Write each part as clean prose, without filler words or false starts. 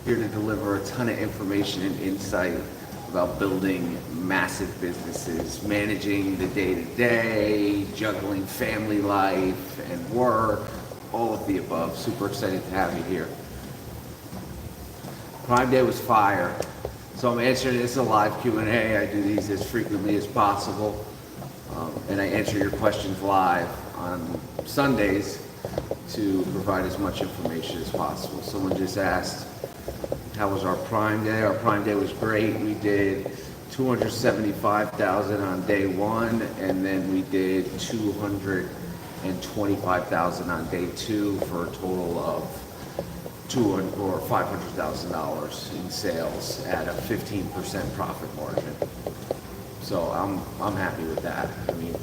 here to deliver a ton of information and insight about building massive businesses, managing the day-to-day, juggling family life and work, all of the above. Super excited to have you here. Prime Day was fire. So I'm answering this a live Q&A. I do these as frequently as possible. And I answer your questions live on Sundays to provide as much information as possible. Someone just asked, how was our Prime Day? Our Prime Day was great. We did 275,000 on day one, and then we did 225,000 on day two for a total of $500,000 in sales at a 15% profit margin. So I'm happy with that. I mean,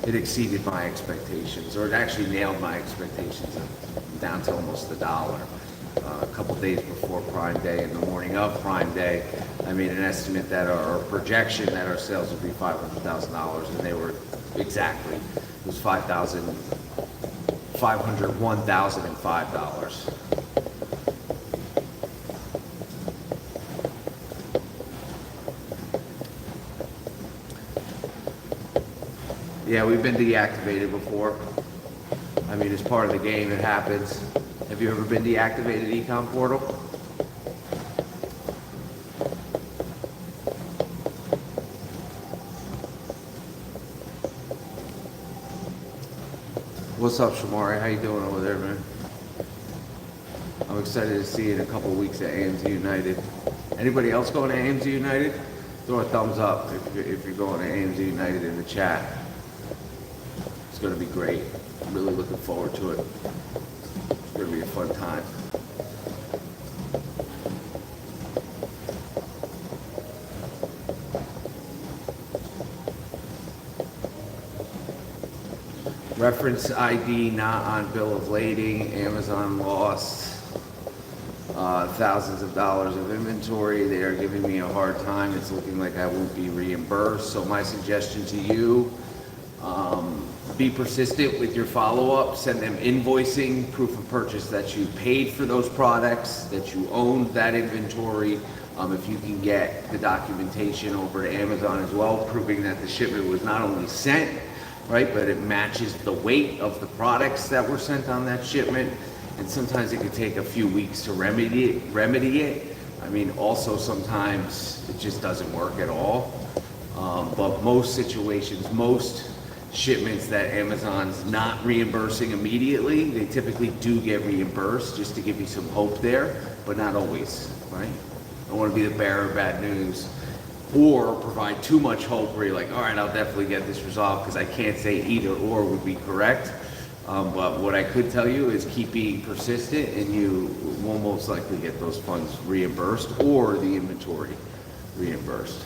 it exceeded my expectations, or it actually nailed my expectations down to almost $1. A couple days before Prime Day and the morning of Prime Day, I made an estimate that our projection that our sales would be $500,000, and they were exactly. It was $501,005. Yeah, we've been deactivated before. I mean, it's part of the game, it happens. Have you ever been deactivated, Ecom Portal? What's up, Shamari? How you doing over there, man? I'm excited to see you in a couple of weeks at AMZ United. Anybody else going to AMZ United? Throw a thumbs up if you're going to AMZ United in the chat. It's going to be great. I'm really looking forward to it. It's going to be a fun time. Reference ID not on bill of lading. Amazon lost thousands of dollars of inventory. They are giving me a hard time. It's looking like I won't be reimbursed. So my suggestion to you, be persistent with your follow-up. Send them invoicing, proof of purchase that you paid for those products, that you owned that inventory. If you can get the documentation over to Amazon as well, proving that the shipment was not only sent, right, but it matches the weight of the products that were sent on that shipment. And sometimes it could take a few weeks to remedy it. I mean, also sometimes it just doesn't work at all. But most situations, most shipments that Amazon's not reimbursing immediately, they typically do get reimbursed, just to give you some hope there, but not always, right? I don't want to be the bearer of bad news or provide too much hope where you're like, all right, I'll definitely get this resolved, because I can't say either or would be correct. But what I could tell you is keep being persistent, and you will most likely get those funds reimbursed or the inventory reimbursed.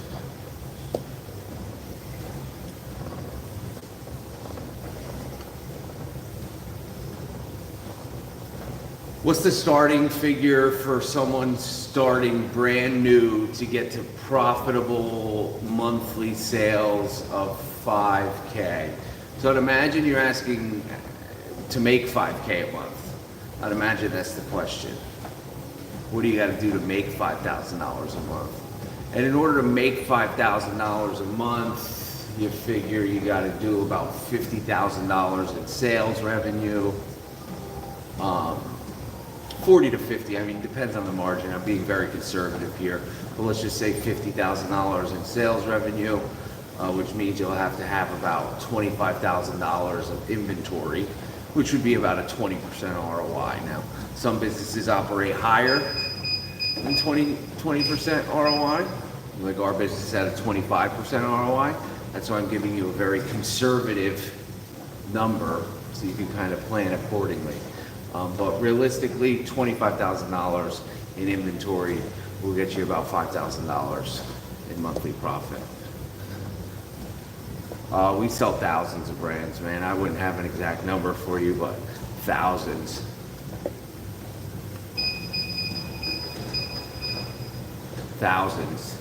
What's the starting figure for someone starting brand new to get to profitable monthly sales of 5K? So I'd imagine you're asking to make 5K a month. I'd imagine that's the question. What do you got to do to make $5,000 a month? And in order to make $5,000 a month, you figure you got to do about $50,000 in sales revenue. 40 to 50, I mean, depends on the margin. I'm being very conservative here, but let's just say $50,000 in sales revenue, which means you'll have to have about $25,000 of inventory, which would be about a 20% ROI. Now, some businesses operate higher than 20% ROI, like our business is at a 25% ROI. That's why I'm giving you a very conservative number, so you can kind of plan accordingly. But realistically, $25,000 in inventory will get you about $5,000 in monthly profit. We sell thousands of brands, man. I wouldn't have an exact number for you, but thousands. Thousands.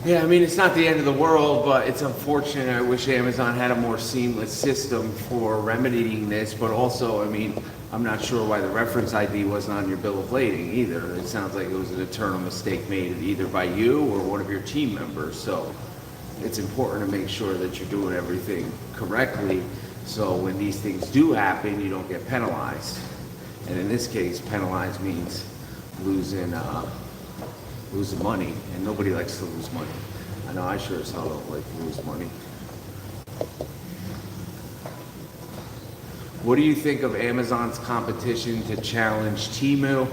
Yeah, I mean, it's not the end of the world, but it's unfortunate. I wish Amazon had a more seamless system for remedying this, but also, I mean, I'm not sure why the reference ID wasn't on your bill of lading either. It sounds like it was an eternal mistake made either by you or one of your team members. So it's important to make sure that you're doing everything correctly, so when these things do happen, you don't get penalized. And in this case, penalized means losing money, and nobody likes to lose money. I know I sure as hell don't like to lose money. What do you think of Amazon's competition to challenge Temu?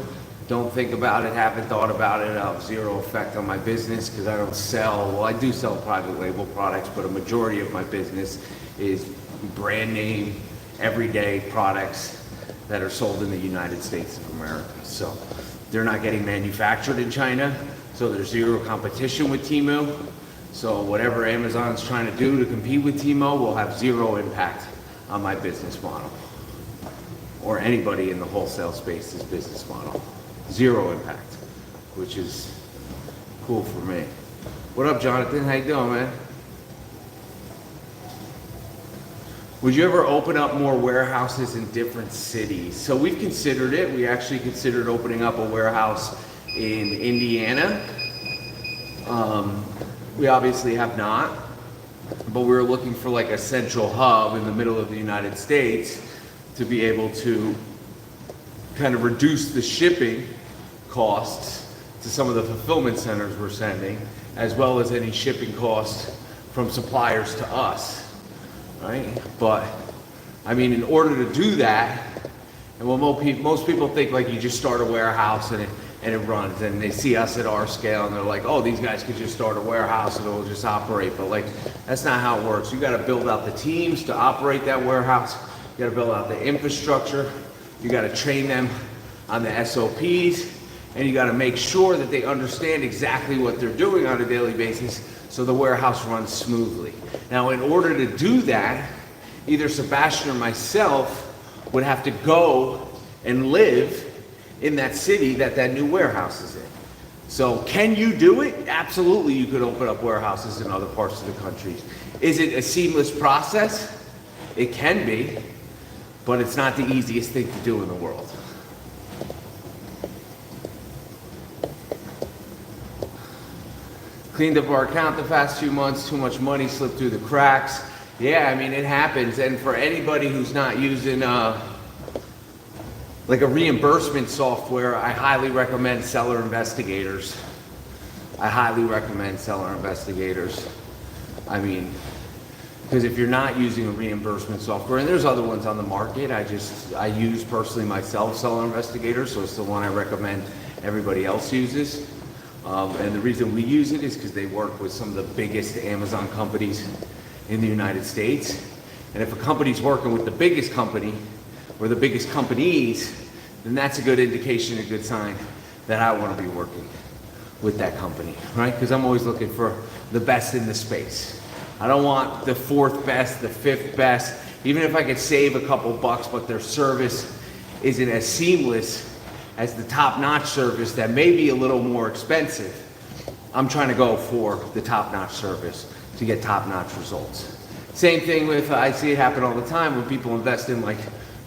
Don't think about it, haven't thought about it. I'll have zero effect on my business because I don't sell, well, I do sell private label products, but a majority of my business is brand name, everyday products that are sold in the United States of America. So they're not getting manufactured in China, so there's zero competition with Temu. So whatever Amazon's trying to do to compete with Temu will have zero impact on my business model or anybody in the wholesale space's business model. Zero impact, which is cool for me. What up, Jonathan? How you doing, man? Would you ever open up more warehouses in different cities? So we've considered it. We actually considered opening up a warehouse in Indiana. We obviously have not, but we were looking for like a central hub in the middle of the United States to be able to kind of reduce the shipping costs to some of the fulfillment centers we're sending, as well as any shipping costs from suppliers to us. Right? But I mean, in order to do that, and what most people think like you just start a warehouse and it runs, and they see us at our scale and they're like, oh, these guys could just start a warehouse and it'll just operate. But like, that's not how it works. You got to build out the teams to operate that warehouse. You got to build out the infrastructure. You got to train them on the SOPs, and you got to make sure that they understand exactly what they're doing on a daily basis so the warehouse runs smoothly. Now, in order to do that, either Sebastian or myself would have to go and live in that city that new warehouse is in. So can you do it? Absolutely, you could open up warehouses in other parts of the country. Is it a seamless process? It can be, but it's not the easiest thing to do in the world. Cleaned up our account the past 2 months, too much money slipped through the cracks. Yeah, I mean, it happens. And for anybody who's not using like a reimbursement software, I highly recommend Seller Investigators. I highly recommend Seller Investigators. I mean, because if you're not using a reimbursement software, and there's other ones on the market, I use personally myself Seller Investigators, so it's the one I recommend everybody else uses. And the reason we use it is because they work with some of the biggest Amazon companies in the United States. And if a company's working with the biggest company or the biggest companies, then that's a good indication, a good sign that I want to be working with that company, right? Because I'm always looking for the best in the space. I don't want the fourth best, the fifth best, even if I could save a couple bucks, but their service isn't as seamless as the top-notch service that may be a little more expensive. I'm trying to go for the top-notch service to get top-notch results. Same thing with, I see it happen all the time when people invest in like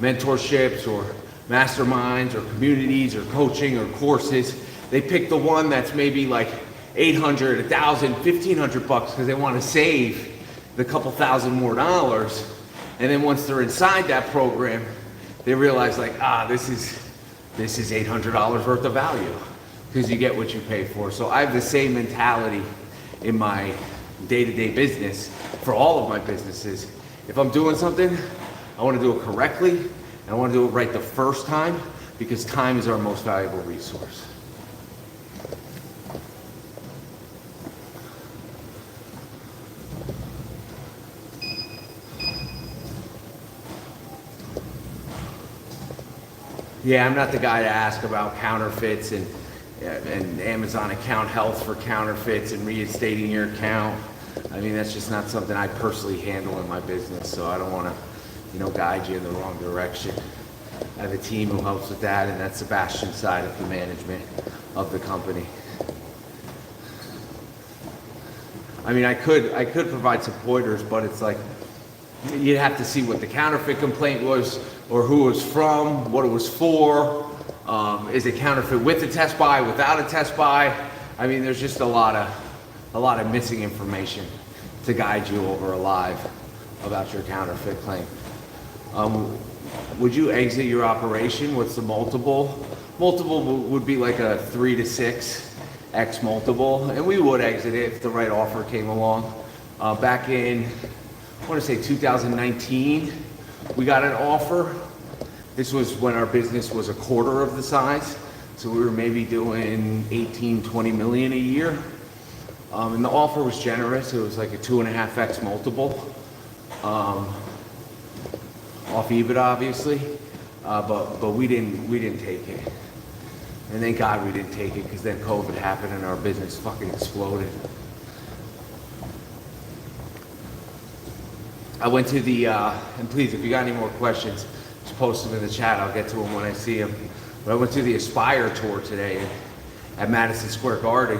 mentorships or masterminds or communities or coaching or courses. They pick the one that's maybe like 800, 1,000, 1,500 bucks because they want to save the couple thousand more dollars. And then once they're inside that program, they realize like, this is $800 worth of value because you get what you pay for. So I have the same mentality in my day-to-day business for all of my businesses. If I'm doing something, I want to do it correctly, and I want to do it right the first time because time is our most valuable resource. Yeah, I'm not the guy to ask about counterfeits and Amazon account health for counterfeits and reinstating your account. I mean, that's just not something I personally handle in my business, so I don't want to, guide you in the wrong direction. I have a team who helps with that, and that's Sebastian's side of the management of the company. I mean, I could provide some pointers, but it's like, you'd have to see what the counterfeit complaint was, or who it was from, what it was for. Is it counterfeit with a test buy, without a test buy? I mean, there's just a lot of missing information to guide you over alive about your counterfeit claim. Would you exit your operation? What's the multiple? Multiple would be like a 3 to 6x multiple, and we would exit it if the right offer came along. Back in, I want to say 2019, we got an offer. This was when our business was a quarter of the size, so we were maybe doing 18, 20 million a year. And the offer was generous. It was like a 2.5x multiple off EBITDA, obviously, but we didn't take it. And thank God we didn't take it, because then COVID happened and our business fucking exploded. I went to the, and please, if you got any more questions, just post them in the chat. I'll get to them when I see them. But I went to the Aspire tour today at Madison Square Garden.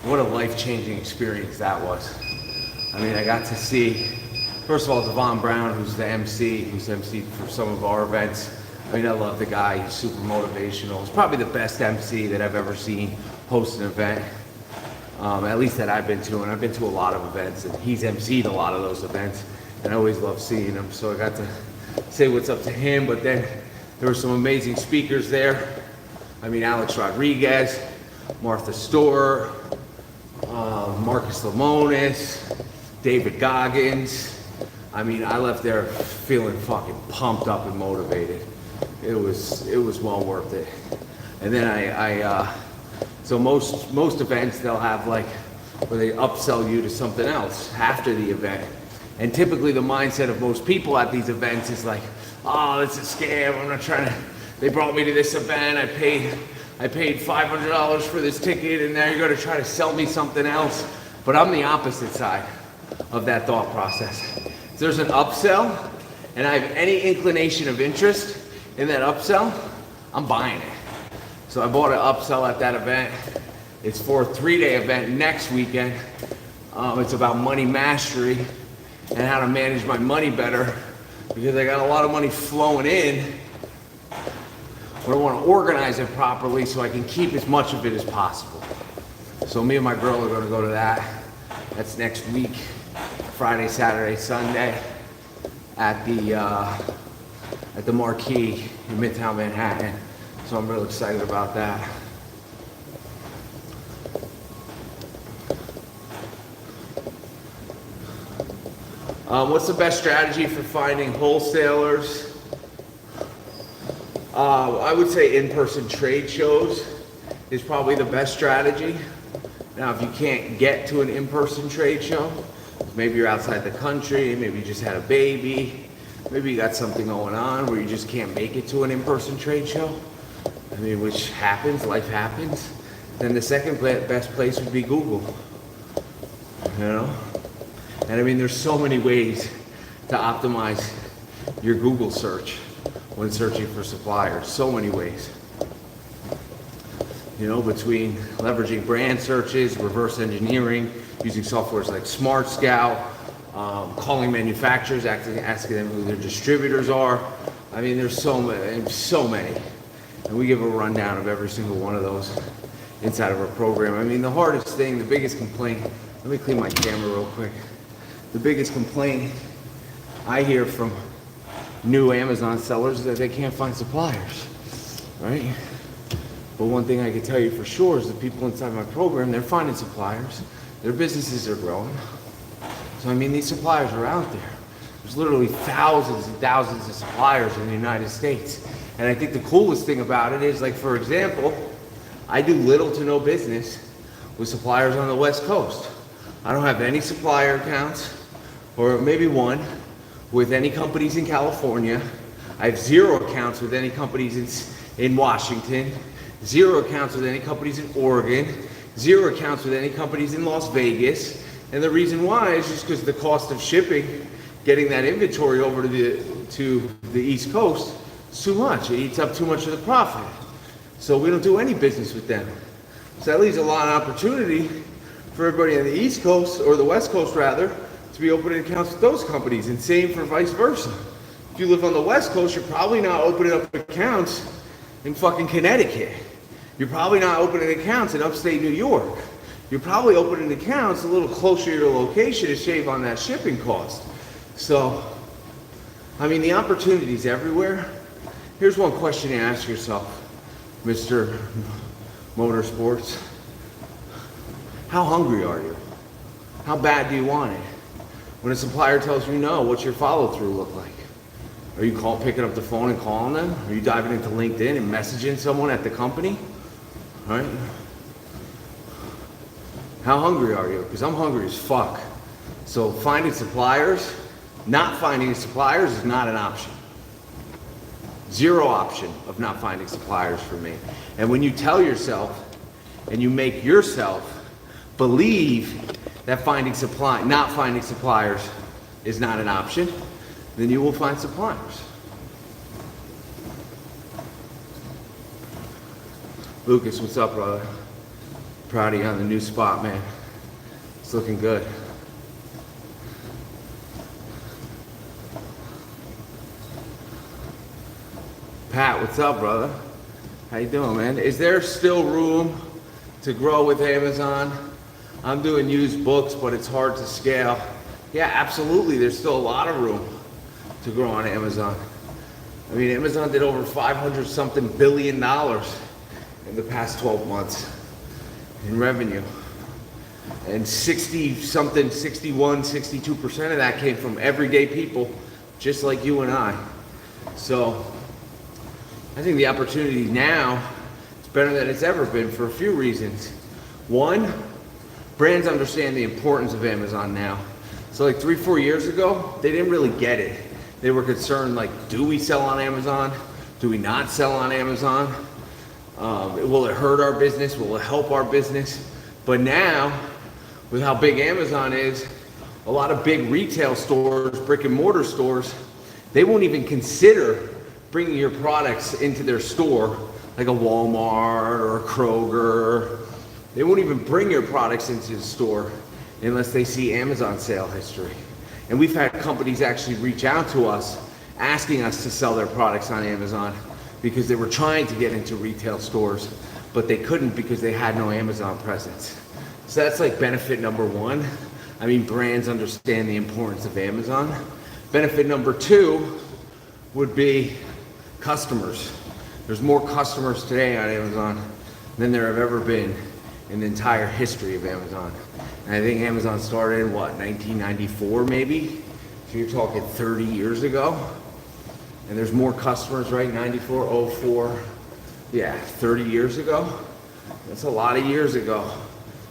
What a life-changing experience that was. I mean, I got to see, first of all, Devon Brown, who's the MC, who's MC'd for some of our events. I mean, I love the guy. He's super motivational. He's probably the best MC that I've ever seen host an event, at least that I've been to. And I've been to a lot of events, and he's MC'd a lot of those events. And I always love seeing him. So I got to say what's up to him. But then there were some amazing speakers there. I mean, Alex Rodriguez, Martha Storer, Marcus Lemonis, David Goggins. I mean, I left there feeling fucking pumped up and motivated. It was well worth it. And then so most events, they'll have like, where they upsell you to something else after the event. And typically the mindset of most people at these events is like, oh, it's a scam. I'm not trying to, they brought me to this event. I paid $500 for this ticket, and now you're going to try to sell me something else. But I'm the opposite side of that thought process. If there's an upsell and I have any inclination of interest in that upsell, I'm buying it. So I bought an upsell at that event. It's for a 3-day event next weekend. It's about money mastery and how to manage my money better, because I got a lot of money flowing in, but I want to organize it properly so I can keep as much of it as possible. So me and my girl are going to go to that. That's next week, Friday, Saturday, Sunday, at the Marquee in Midtown Manhattan. So I'm real excited about that. What's the best strategy for finding wholesalers? I would say in-person trade shows is probably the best strategy. Now, if you can't get to an in-person trade show, maybe you're outside the country, maybe you just had a baby, maybe you got something going on where you just can't make it to an in-person trade show, I mean, which happens, life happens, then the second best place would be Google, you know? And I mean, there's so many ways to optimize your Google search when searching for suppliers, so many ways. You know, between leveraging brand searches, reverse engineering, using softwares like Smart Scout, calling manufacturers, asking them who their distributors are. I mean, there's so many. And we give a rundown of every single one of those inside of our program. I mean, the hardest thing, the biggest complaint, let me clean my camera real quick. The biggest complaint I hear from new Amazon sellers is that they can't find suppliers, right? But one thing I can tell you for sure is the people inside my program, they're finding suppliers. Their businesses are growing. So I mean, these suppliers are out there. There's literally thousands and thousands of suppliers in the United States. And I think the coolest thing about it is, like, for example, I do little to no business with suppliers on the West Coast. I don't have any supplier accounts, or maybe one, with any companies in California. I have 0 accounts with any companies in Washington, 0 accounts with any companies in Oregon, 0 accounts with any companies in Las Vegas. And the reason why is just because the cost of shipping, getting that inventory over to the East Coast, is too much. It eats up too much of the profit. So we don't do any business with them. So that leaves a lot of opportunity for everybody on the East Coast, or the West Coast rather, to be opening accounts with those companies, and same for vice versa. If you live on the West Coast, you're probably not opening up accounts in fucking Connecticut. You're probably not opening accounts in upstate New York. You're probably opening accounts a little closer to your location to shave on that shipping cost. So, I mean, the opportunity's everywhere. Here's one question to ask yourself, Mr. Motorsports. How hungry are you? How bad do you want it? When a supplier tells you no, what's your follow-through look like? Are you picking up the phone and calling them? Are you diving into LinkedIn and messaging someone at the company? All right? How hungry are you? Because I'm hungry as fuck. So finding suppliers, not finding suppliers is not an option. Zero option of not finding suppliers for me. And when you tell yourself and you make yourself believe that not finding suppliers is not an option, then you will find suppliers. Lucas, what's up, brother? Proud of you on the new spot, man. It's looking good. Pat, what's up, brother? How you doing, man? Is there still room to grow with Amazon? I'm doing used books, but it's hard to scale. Yeah, absolutely. There's still a lot of room to grow on Amazon. I mean, Amazon did over 500 something billion in the past 12 months in revenue. And 61, 62% of that came from everyday people just like you and I. So I think the opportunity now is better than it's ever been for a few reasons. One, brands understand the importance of Amazon now. So like 3-4 years ago, they didn't really get it. They were concerned like, do we sell on Amazon? Do we not sell on Amazon? Will it hurt our business? Will it help our business? But now, with how big Amazon is, a lot of big retail stores, brick and mortar stores, they won't even consider bringing your products into their store, like a Walmart or a Kroger. They won't even bring your products into the store unless they see Amazon sale history. And we've had companies actually reach out to us asking us to sell their products on Amazon because they were trying to get into retail stores, but they couldn't because they had no Amazon presence. So that's like benefit number one. I mean, brands understand the importance of Amazon. Benefit number two would be customers. There's more customers today on Amazon than there have ever been in the entire history of Amazon. And I think Amazon started in what, 1994 maybe? So you're talking 30 years ago. And there's more customers, right? 94, 04, yeah, 30 years ago. That's a lot of years ago.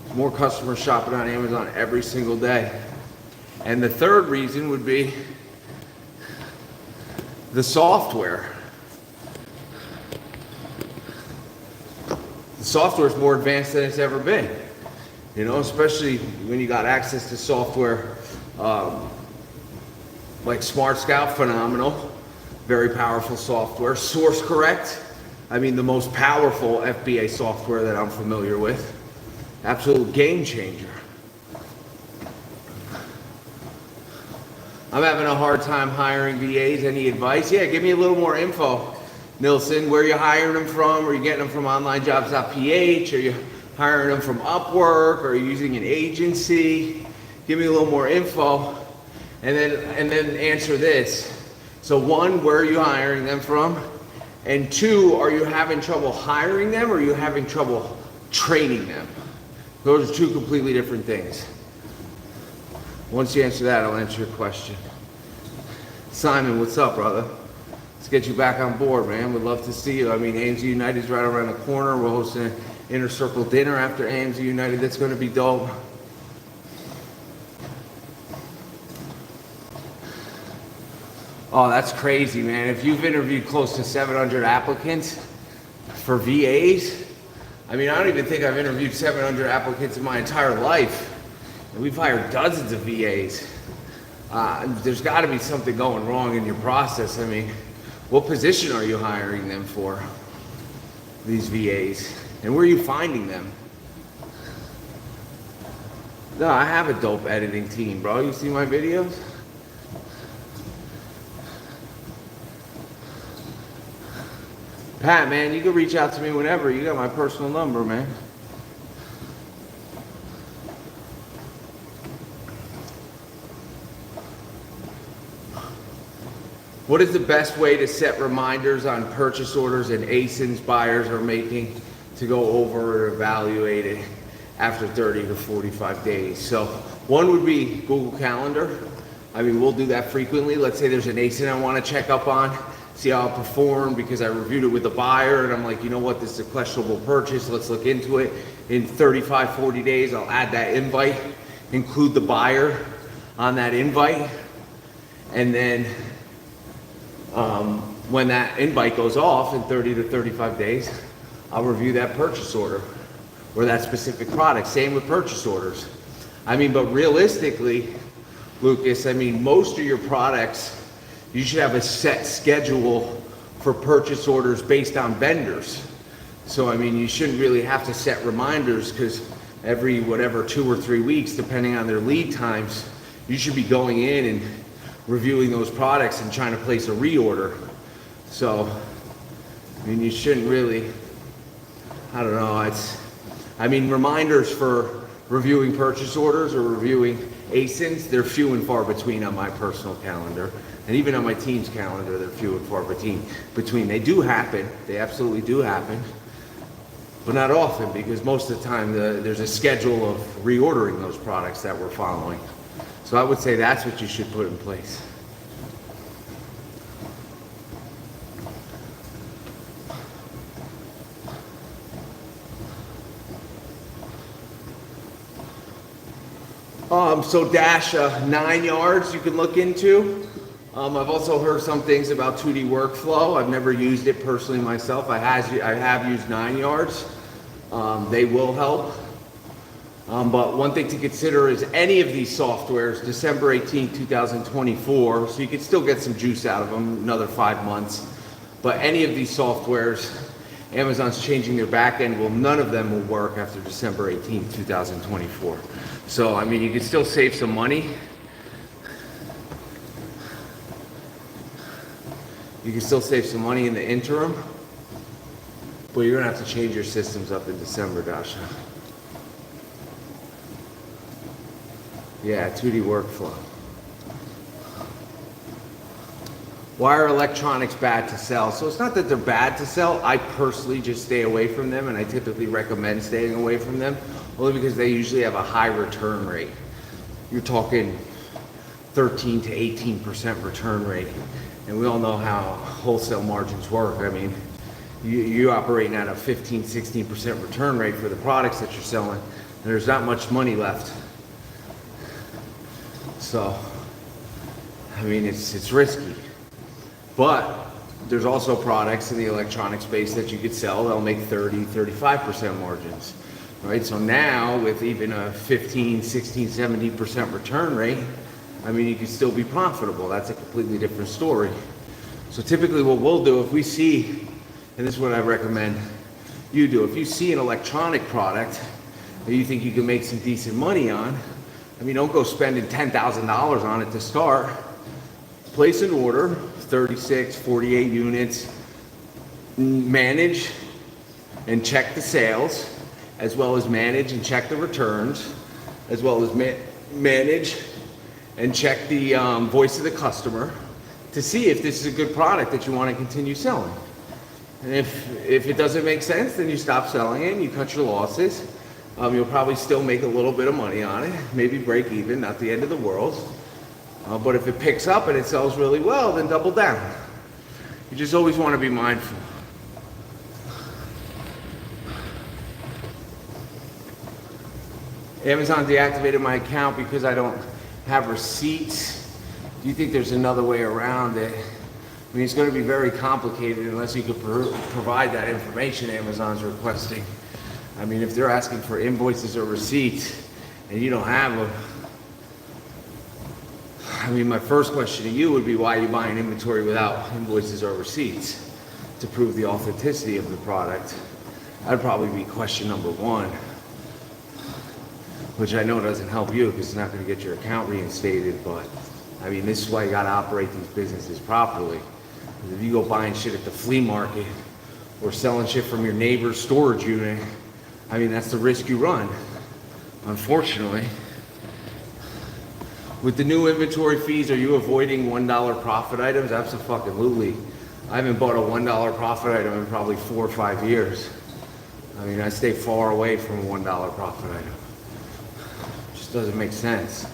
There's more customers shopping on Amazon every single day. And the third reason would be the software. The software is more advanced than it's ever been. You know, especially when you got access to software like Smart Scout, phenomenal, very powerful software. Source Correct, I mean, the most powerful FBA software that I'm familiar with. Absolute game changer. I'm having a hard time hiring VAs. Any advice? Yeah, give me a little more info. Nilsson, where are you hiring them from? Are you getting them from onlinejobs.ph? Are you hiring them from Upwork? Or are you using an agency? Give me a little more info. And then answer this. So one, where are you hiring them from? And two, are you having trouble hiring them or are you having trouble training them? Those are two completely different things. Once you answer that, I'll answer your question. Simon, what's up, brother? Let's get you back on board, man. We'd love to see you. I mean, AMZ United's right around the corner. We're hosting an Inner Circle dinner after AMZ United. That's going to be dope. Oh, that's crazy, man. If you've interviewed close to 700 applicants for VAs, I mean, I don't even think I've interviewed 700 applicants in my entire life. And we've hired dozens of VAs. There's got to be something going wrong in your process. I mean, what position are you hiring them for, these VAs? And where are you finding them? No, I have a dope editing team, bro. You see my videos? Pat, man, you can reach out to me whenever. You got my personal number, man. What is the best way to set reminders on purchase orders and ASINs buyers are making to go over or evaluate it after 30 to 45 days? So one would be Google Calendar. I mean, we'll do that frequently. Let's say there's an ASIN I want to check up on, see how it performed because I reviewed it with the buyer and I'm like, you know what, this is a questionable purchase. Let's look into it. In 35, 40 days, I'll add that invite, include the buyer on that invite. And then when that invite goes off in 30 to 35 days, I'll review that purchase order or that specific product. Same with purchase orders. I mean, but realistically, Lucas, I mean, most of your products, you should have a set schedule for purchase orders based on vendors. So, I mean, you shouldn't really have to set reminders because every, whatever, 2 or 3 weeks, depending on their lead times, you should be going in and reviewing those products and trying to place a reorder. So, I mean, you shouldn't really, I don't know, I mean, reminders for reviewing purchase orders or reviewing ASINs, they're few and far between on my personal calendar. And even on my team's calendar, they're few and far between. They do happen, they absolutely do happen, but not often because most of the time there's a schedule of reordering those products that we're following. So I would say that's what you should put in place. So Dash 9 yards you can look into. I've also heard some things about 2D workflow. I've never used it personally myself. I have used 9 yards. They will help. But one thing to consider is any of these softwares, December 18, 2024, so you can still get some juice out of them, another 5 months. But any of these softwares, Amazon's changing their back end. Well, none of them will work after December 18, 2024. So, I mean, you can still save some money. You can still save some money in the interim, but you're gonna have to change your systems up in December, Dasha. Yeah, 2D workflow. Why are electronics bad to sell? So it's not that they're bad to sell. I personally just stay away from them, and I typically recommend staying away from them, only because they usually have a high return rate. You're talking 13 to 18% return rate. And we all know how wholesale margins work. I mean, you're operating at a 15, 16% return rate for the products that you're selling. And there's not much money left. So, I mean, it's risky. But there's also products in the electronic space that you could sell that'll make 30, 35% margins, right? So now with even a 15, 16, 17% return rate, I mean, you can still be profitable. That's a completely different story. So typically what we'll do if we see, and this is what I recommend you do, if you see an electronic product that you think you can make some decent money on, I mean, don't go spending $10,000 on it to start. Place an order, 36, 48 units, manage and check the sales, as well as manage and check the returns, as well as manage and check the voice of the customer to see if this is a good product that you want to continue selling. And if it doesn't make sense, then you stop selling it and you cut your losses. You'll probably still make a little bit of money on it, maybe break even, not the end of the world. But if it picks up and it sells really well, then double down. You just always want to be mindful. Amazon deactivated my account because I don't have receipts. Do you think there's another way around it? I mean, it's going to be very complicated unless you could provide that information Amazon's requesting. I mean, if they're asking for invoices or receipts and you don't have them, I mean, my first question to you would be, why are you buying inventory without invoices or receipts to prove the authenticity of the product? That'd probably be question number one. which I know doesn't help you because it's not going to get your account reinstated. But I mean, this is why you got to operate these businesses properly. Because if you go buying shit at the flea market or selling shit from your neighbor's storage unit, I mean, that's the risk you run, unfortunately. With the new inventory fees, are you avoiding $1 profit items? Absolutely. I haven't bought a $1 profit item in probably 4 or 5 years. I mean, I stay far away from a $1 profit item. It just doesn't make sense.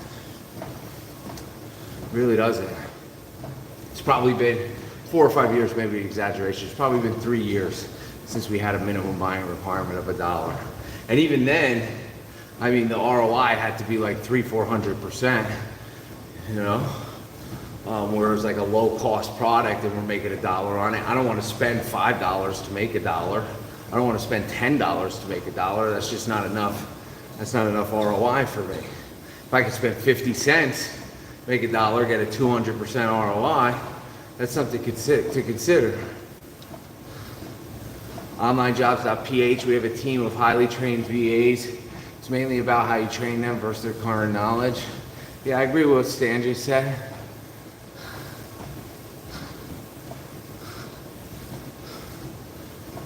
It really doesn't. It's probably been 4 or 5 years, maybe an exaggeration. It's probably been 3 years since we had a minimum buying requirement of $1. And even then, I mean, the ROI had to be like 300-400%, you know? Whereas like a low cost product and we're making $1 on it, I don't want to spend $5 to make $1. I don't want to spend $10 to make $1. That's just not enough. That's not enough ROI for me. If I could spend 50 cents, make $1, get a 200% ROI, that's something to consider. OnlineJobs.ph, we have a team of highly trained VAs. It's mainly about how you train them versus their current knowledge. Yeah, I agree with what Stan just said.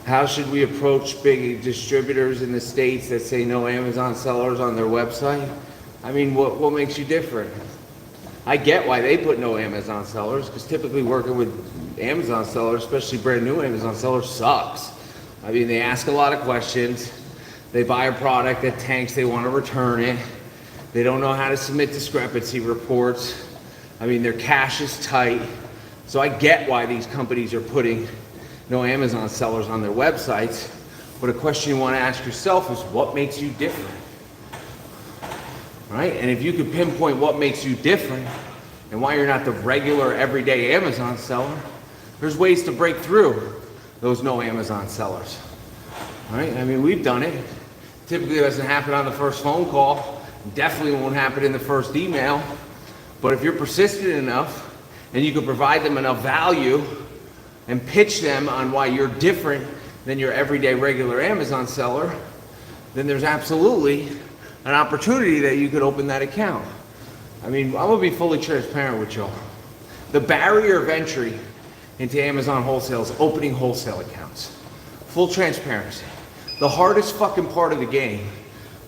How should we approach big distributors in the States that say no Amazon sellers on their website? I mean, what makes you different? I get why they put no Amazon sellers, because typically working with Amazon sellers, especially brand new Amazon sellers, sucks. I mean, they ask a lot of questions. They buy a product that tanks, they want to return it. They don't know how to submit discrepancy reports. I mean, their cash is tight. So I get why these companies are putting no Amazon sellers on their websites. But a question you want to ask yourself is, what makes you different? Right? And if you could pinpoint what makes you different and why you're not the regular everyday Amazon seller, there's ways to break through those no Amazon sellers. Right? I mean, we've done it. Typically it doesn't happen on the first phone call. Definitely won't happen in the first email. But if you're persistent enough and you can provide them enough value and pitch them on why you're different than your everyday regular Amazon seller, then there's absolutely an opportunity that you could open that account. I mean, I'm gonna be fully transparent with y'all. The barrier of entry into Amazon Wholesale is opening wholesale accounts. Full transparency. The hardest fucking part of the game,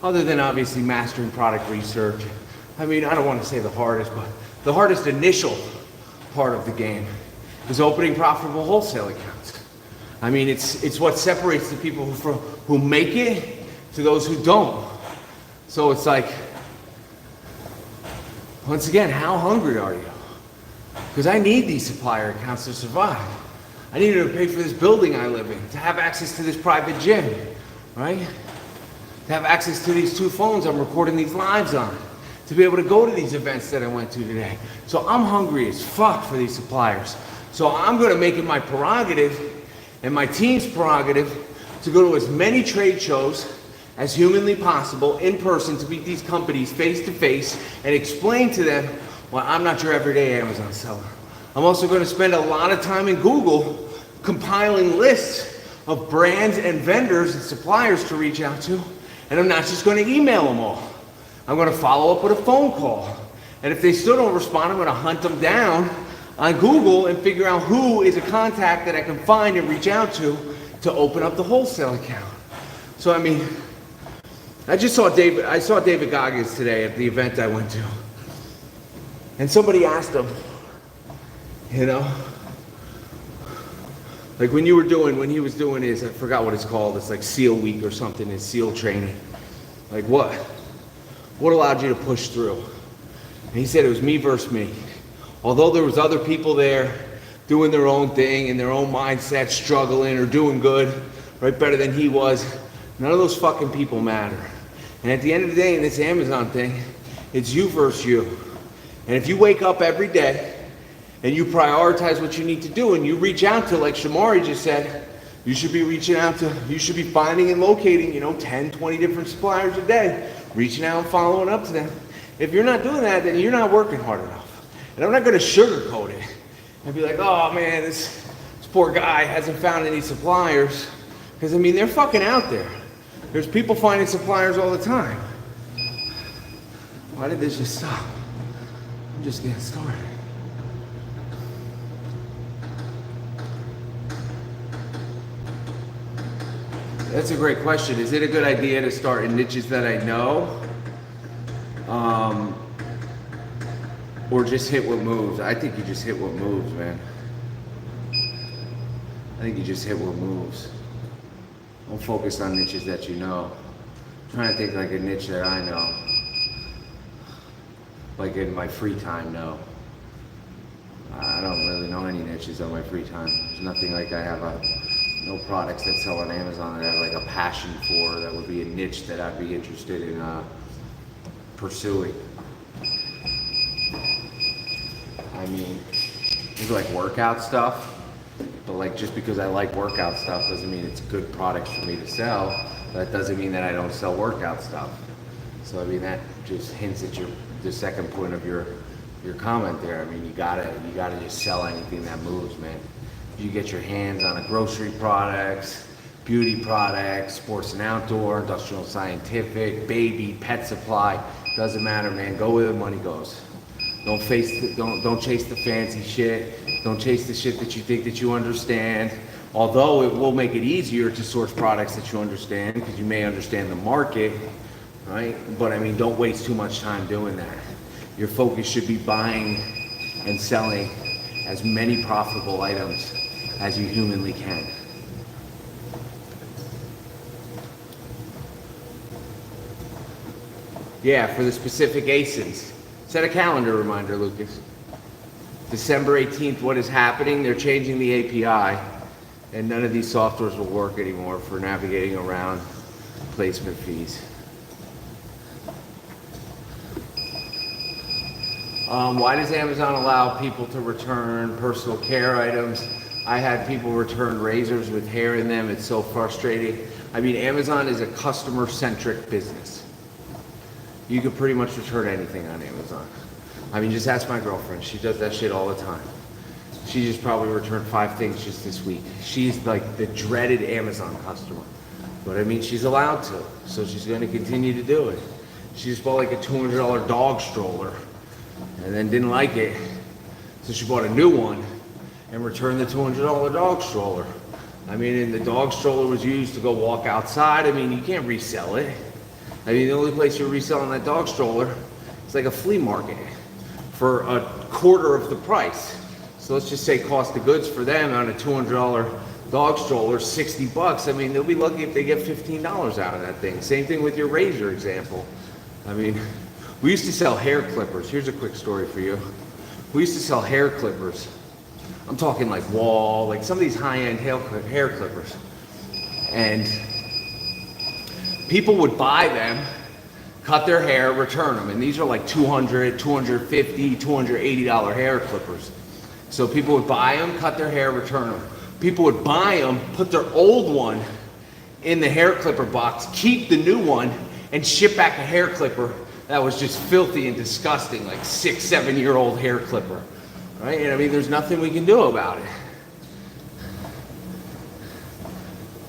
other than obviously mastering product research, I mean, I don't want to say the hardest, but the hardest initial part of the game is opening profitable wholesale accounts. I mean, it's what separates the people who make it to those who don't. So it's like, once again, how hungry are you? Because I need these supplier accounts to survive. I need to pay for this building I live in, to have access to this private gym, right? To have access to these 2 phones I'm recording these lives on, to be able to go to these events that I went to today. So I'm hungry as fuck for these suppliers. So I'm gonna make it my prerogative and my team's prerogative to go to as many trade shows as humanly possible in person, to meet these companies face to face and explain to them why I'm not your everyday Amazon seller. I'm also going to spend a lot of time in Google compiling lists of brands and vendors and suppliers to reach out to, and I'm not just going to email them all. I'm going to follow up with a phone call. And if they still don't respond, I'm going to hunt them down on Google and figure out who is a contact that I can find and reach out to open up the wholesale account. So I mean, I saw David Goggins today at the event I went to. And somebody asked him, you know, like when he was doing his, I forgot what it's called, it's like SEAL week or something, his SEAL training. Like what allowed you to push through? And he said it was me versus me. Although there was other people there doing their own thing in their own mindset, struggling or doing good, right, better than he was, none of those fucking people matter. And at the end of the day, in this Amazon thing, it's you versus you. And if you wake up every day and you prioritize what you need to do and you reach out to, like Shamari just said, you should be finding and locating, 10, 20 different suppliers a day, reaching out and following up to them. If you're not doing that, then you're not working hard enough. And I'm not going to sugarcoat it and be like, oh man, this poor guy hasn't found any suppliers. Because I mean, they're fucking out there. There's people finding suppliers all the time. Why did this just stop? I'm just getting started. That's a great question. Is it a good idea to start in niches that I know? Or just hit what moves? I think you just hit what moves, man. I think you just hit what moves. Don't focus on niches that you know. I'm trying to think like a niche that I know. Like in my free time, no. I don't really know any niches on my free time. There's nothing like I have no products that sell on Amazon that I have like a passion for, that would be a niche that I'd be interested in pursuing. I mean, there's like workout stuff, but like just because I like workout stuff doesn't mean it's good products for me to sell. That doesn't mean that I don't sell workout stuff. So I mean, that just hints at the second point of your comment there. I mean, you gotta just sell anything that moves, man. If you get your hands on a grocery products, beauty products, sports and outdoor, industrial and scientific, baby, pet supply, doesn't matter, man. Go where the money goes. Don't chase the fancy shit. Don't chase the shit that you think that you understand. Although it will make it easier to source products that you understand, because you may understand the market, right? But I mean, don't waste too much time doing that. Your focus should be buying and selling as many profitable items as you humanly can. Yeah, for the specific ASINs. Set a calendar reminder, Lucas. December 18th, what is happening? They're changing the API, and none of these softwares will work anymore for navigating around placement fees. Why does Amazon allow people to return personal care items? I had people return razors with hair in them. It's so frustrating. I mean, Amazon is a customer-centric business. You can pretty much return anything on Amazon. I mean, just ask my girlfriend. She does that shit all the time. She just probably returned 5 things just this week. She's like the dreaded Amazon customer. But I mean, she's allowed to, so she's gonna continue to do it. She just bought like a $200 dog stroller and then didn't like it. So she bought a new one and returned the $200 dog stroller. I mean, and the dog stroller was used to go walk outside. I mean, you can't resell it. I mean, the only place you're reselling that dog stroller is like a flea market for a quarter of the price. So let's just say cost of goods for them on a $200 dog stroller, 60 bucks. I mean, they'll be lucky if they get $15 out of that thing. Same thing with your razor example. I mean, we used to sell hair clippers. Here's a quick story for you. We used to sell hair clippers. I'm talking like Wall, like some of these high-end hair clippers. And people would buy them, cut their hair, return them. And these are like $200, $250, $280 hair clippers. So people would buy them, cut their hair, return them. People would buy them, put their old one in the hair clipper box, keep the new one, and ship back a hair clipper that was just filthy and disgusting, like 6-7-year-old hair clipper, right? And I mean, there's nothing we can do about it.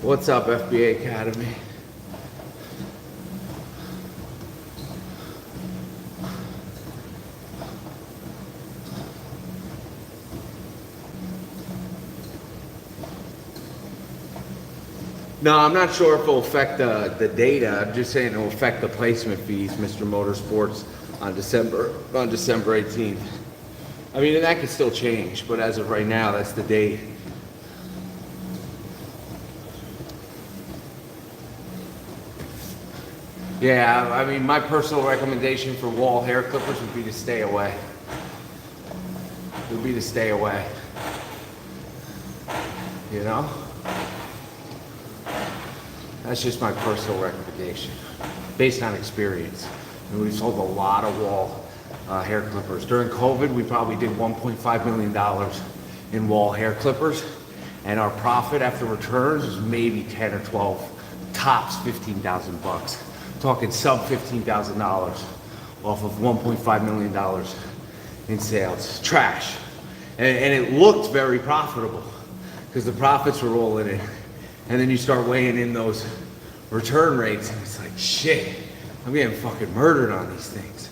What's up, FBA Academy? No, I'm not sure if it'll affect the data. I'm just saying it'll affect the placement fees, Mr. Motorsports, on December 18th. I mean, and that could still change, but as of right now, that's the date. Yeah, I mean, my personal recommendation for Wall hair clippers would be to stay away. Would be to stay away. You know? That's just my personal recommendation, based on experience. And we've sold a lot of Wall hair clippers. During COVID, we probably did $1.5 million in Wall hair clippers, and our profit after returns was maybe 10 or 12, tops 15,000 bucks. Talking sub $15,000 off of $1.5 million in sales. Trash. And it looked very profitable because the profits were rolling in. And then you start weighing in those return rates, and it's like, shit, I'm getting fucking murdered on these things.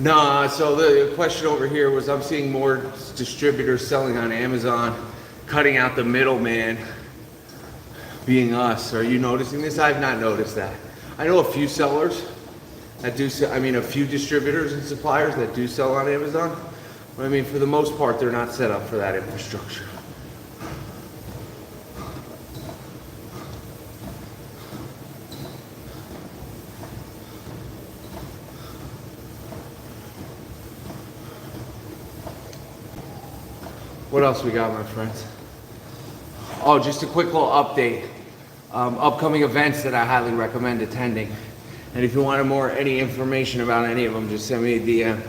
No, so the question over here was I'm seeing more distributors selling on Amazon, cutting out the middleman, being us. Are you noticing this? I've not noticed that. I know a few sellers that do, a few distributors and suppliers that do sell on Amazon. But I mean, for the most part, they're not set up for that infrastructure. What else we got, my friends? Oh, just a quick little update. Upcoming events that I highly recommend attending. And if you wanted any information about any of them, just send me a DM.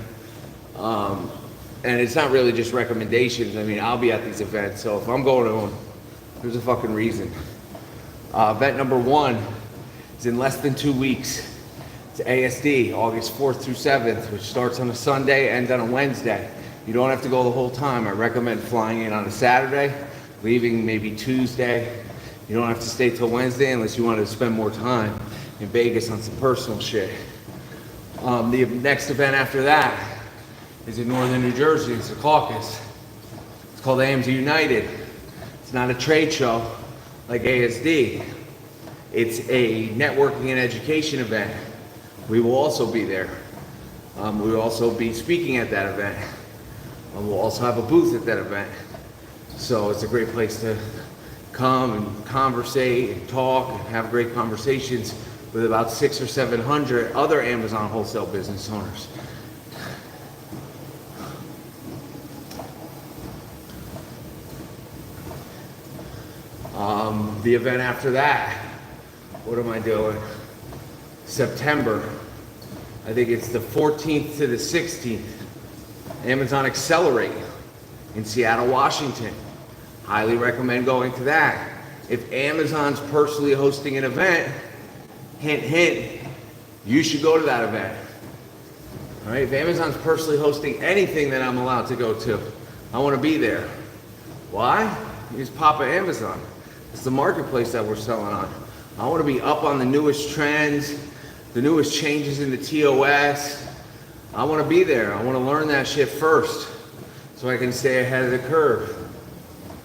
And it's not really just recommendations. I mean, I'll be at these events, so if I'm going to them, there's a fucking reason. Event number 1 is in less than 2 weeks. It's ASD, August 4th through 7th, which starts on a Sunday, ends on a Wednesday. You don't have to go the whole time. I recommend flying in on a Saturday, leaving maybe Tuesday. You don't have to stay till Wednesday unless you want to spend more time in Vegas on some personal shit. The next event after that is in northern New Jersey. It's a caucus. It's called AMZ United. It's not a trade show like ASD. It's a networking and education event. We will also be there. We will also be speaking at that event. We'll also have a booth at that event. So it's a great place to come and conversate and talk and have great conversations with about 600 or 700 other Amazon wholesale business owners. The event after that, what am I doing? September, I think it's the 14th to the 16th. Amazon Accelerate in Seattle, Washington. Highly recommend going to that. If Amazon's personally hosting an event, hint, hint, you should go to that event. All right, if Amazon's personally hosting anything that I'm allowed to go to, I want to be there. Why? It's Papa Amazon. It's the marketplace that we're selling on. I want to be up on the newest trends, the newest changes in the TOS. I want to be there. I want to learn that shit first so I can stay ahead of the curve.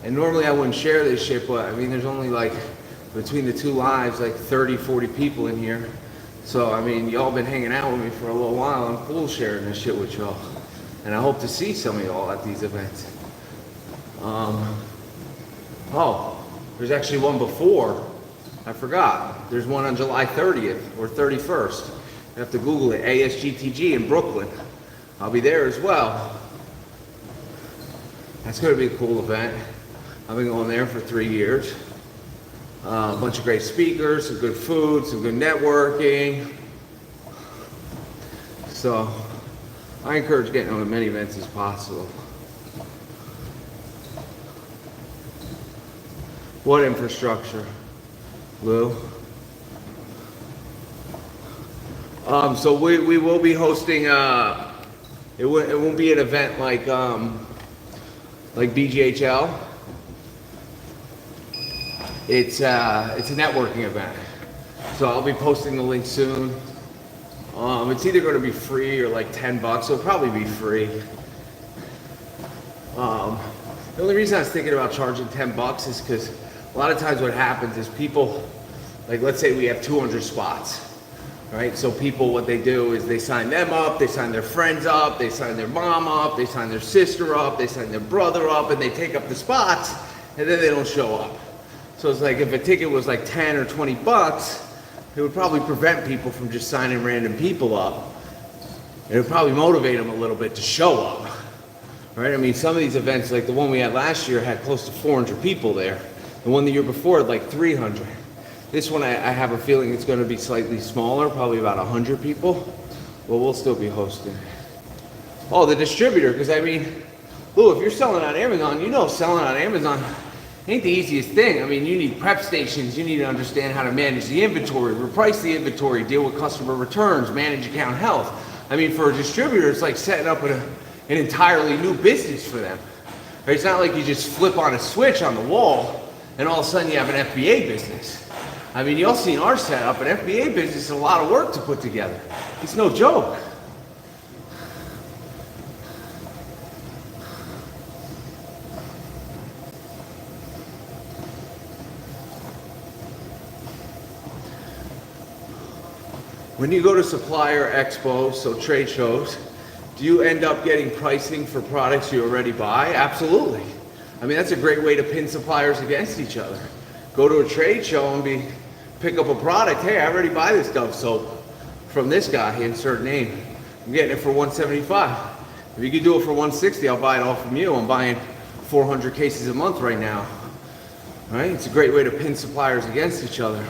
And normally I wouldn't share this shit, but I mean, there's only like, between the two lives, like 30, 40 people in here. So, I mean, y'all been hanging out with me for a little while. I'm cool sharing this shit with y'all. And I hope to see some of y'all at these events. Oh, there's actually one before. I forgot. There's one on July 30th or 31st. You have to Google it, ASGTG in Brooklyn. I'll be there as well. That's going to be a cool event. I've been going there for 3 years. A bunch of great speakers, some good food, some good networking. So I encourage getting on as many events as possible. What infrastructure, Lou? So we will be hosting. It won't be an event like BGHL. It's a networking event. So I'll be posting the link soon. It's either going to be free or like $10. It'll probably be free. The only reason I was thinking about charging $10 is because a lot of times what happens is people, like let's say we have 200 spots. Right, so people, what they do is they sign them up, they sign their friends up, they sign their mom up, they sign their sister up, they sign their brother up, and they take up the spots, and then they don't show up. So it's like if a ticket was like 10 or 20 bucks, it would probably prevent people from just signing random people up. It would probably motivate them a little bit to show up. Right? I mean, some of these events, like the one we had last year, had close to 400 people there. The one the year before had like 300. This one, I have a feeling it's going to be slightly smaller, probably about 100 people, but we'll still be hosting. Oh, the distributor, because I mean, Lou, if you're selling on Amazon, you know selling on Amazon ain't the easiest thing. I mean, you need prep stations, you need to understand how to manage the inventory, reprice the inventory, deal with customer returns, manage account health. I mean, for a distributor, it's like setting up an entirely new business for them. Right? It's not like you just flip on a switch on the wall and all of a sudden you have an FBA business. I mean, y'all seen our setup. An FBA business is a lot of work to put together. It's no joke. When you go to supplier expos, so trade shows, do you end up getting pricing for products you already buy? Absolutely. I mean, that's a great way to pin suppliers against each other. Go to a trade show and pick up a product. Hey, I already buy this Dove soap from this guy, insert name. I'm getting it for $175. If you could do it for $160, I'll buy it all from you. I'm buying 400 cases a month right now. Right? It's a great way to pin suppliers against each other.